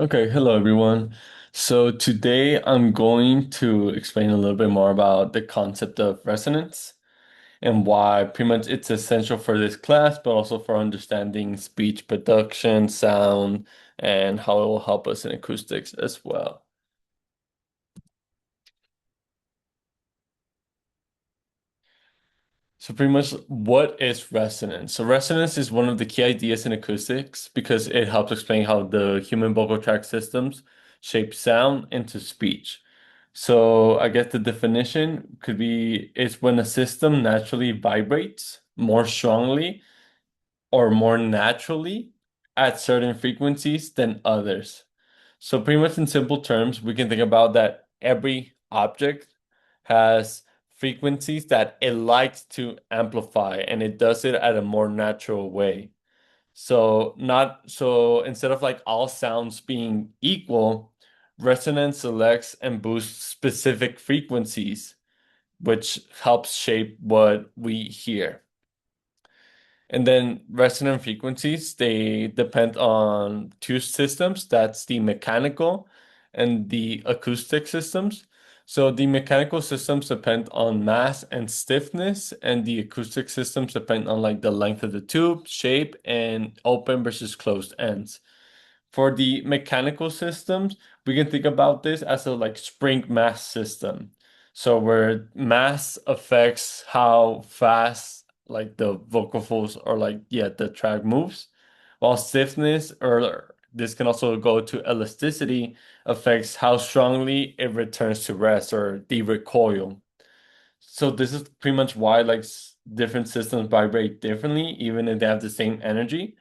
Okay, hello everyone. So today I'm going to explain a little bit more about the concept of resonance and why pretty much it's essential for this class, but also for understanding speech production, sound, and how it will help us in acoustics as well. So pretty much what is resonance? So resonance is one of the key ideas in acoustics because it helps explain how the human vocal tract systems shape sound into speech. So I guess the definition could be it's when a system naturally vibrates more strongly or more naturally at certain frequencies than others. So pretty much in simple terms, we can think about that every object has frequencies that it likes to amplify and it does it at a more natural way. So instead of like all sounds being equal, resonance selects and boosts specific frequencies, which helps shape what we hear. And then resonant frequencies, they depend on two systems. That's the mechanical and the acoustic systems. So the mechanical systems depend on mass and stiffness, and the acoustic systems depend on like the length of the tube, shape, and open versus closed ends. For the mechanical systems, we can think about this as a like spring mass system. So where mass affects how fast like the vocal folds or like the track moves, while stiffness or this can also go to elasticity affects how strongly it returns to rest or the recoil. So this is pretty much why like different systems vibrate differently, even if they have the same energy.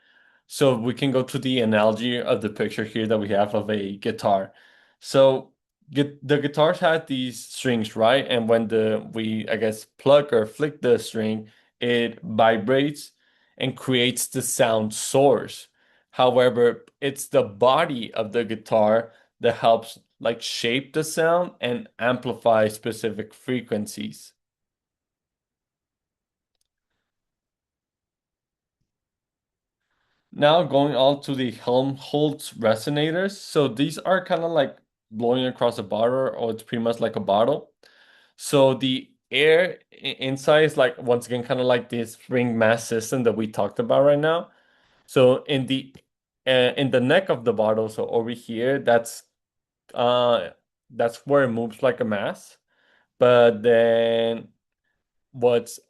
So we can go to the analogy of the picture here that we have of a guitar. So the guitars have these strings, right? And when the we I guess pluck or flick the string, it vibrates and creates the sound source. However, it's the body of the guitar that helps like shape the sound and amplify specific frequencies. Now going on to the Helmholtz resonators. So these are kind of like blowing across a bottle, or it's pretty much like a bottle. So the air inside is like once again kind of like this ring mass system that we talked about right now. So in the neck of the bottle, so over here, uh that's where it moves like a mass. But then what's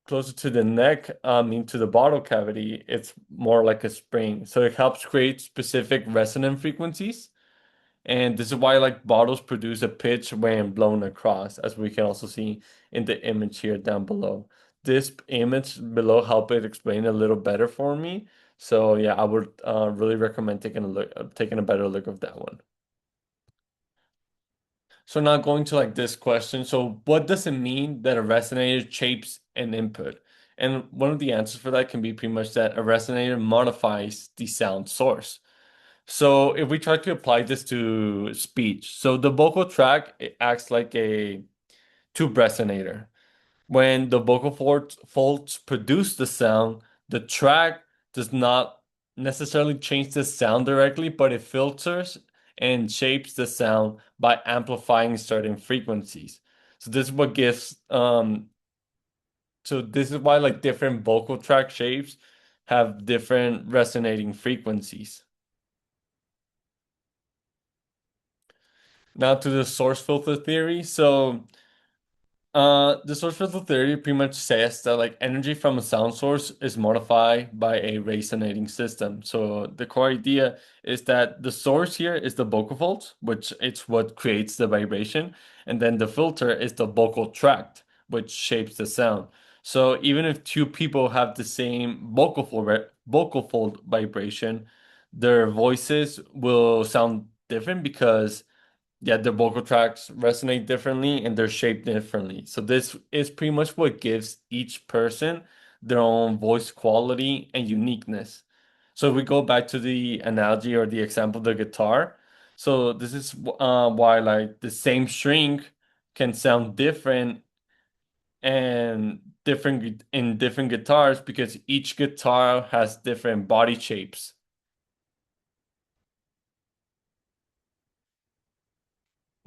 closer to the neck, into the bottle cavity, it's more like a spring. So it helps create specific resonant frequencies. And this is why like bottles produce a pitch when blown across, as we can also see in the image here down below. This image below help it explain a little better for me. So yeah, I would really recommend taking a better look of that one. So now going to like this question. So what does it mean that a resonator shapes an input? And one of the answers for that can be pretty much that a resonator modifies the sound source. So if we try to apply this to speech, so the vocal tract it acts like a tube resonator. When the folds produce the sound, the track does not necessarily change the sound directly, but it filters and shapes the sound by amplifying certain frequencies. So this is what gives so this is why like different vocal tract shapes have different resonating frequencies. Now to the source filter theory. So the source filter theory pretty much says that like energy from a sound source is modified by a resonating system. So the core idea is that the source here is the vocal folds, which it's what creates the vibration, and then the filter is the vocal tract, which shapes the sound. So even if two people have the same vocal fold vibration, their voices will sound different because the vocal tracks resonate differently and they're shaped differently. So this is pretty much what gives each person their own voice quality and uniqueness. So if we go back to the analogy or the example of the guitar, so this is why like the same string can sound different and different in different guitars because each guitar has different body shapes.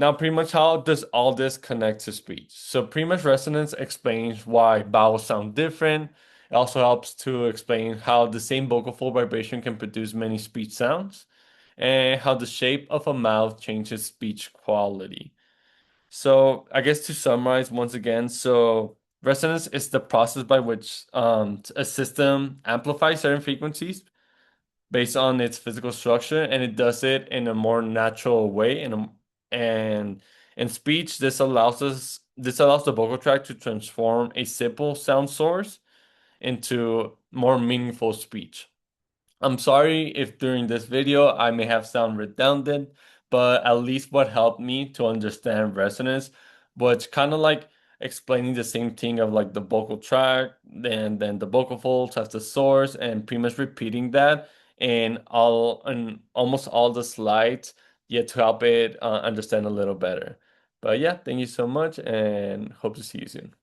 Now, pretty much how does all this connect to speech? So, pretty much resonance explains why vowels sound different. It also helps to explain how the same vocal fold vibration can produce many speech sounds, and how the shape of a mouth changes speech quality. So, I guess to summarize once again, so resonance is the process by which a system amplifies certain frequencies based on its physical structure, and it does it in a more natural way. And in speech, this allows the vocal tract to transform a simple sound source into more meaningful speech. I'm sorry if during this video I may have sound redundant, but at least what helped me to understand resonance was kind of like explaining the same thing of like the vocal tract, then the vocal folds as the source, and pretty much repeating that in almost all the slides, yet to help it understand a little better. But yeah, thank you so much, and hope to see you soon.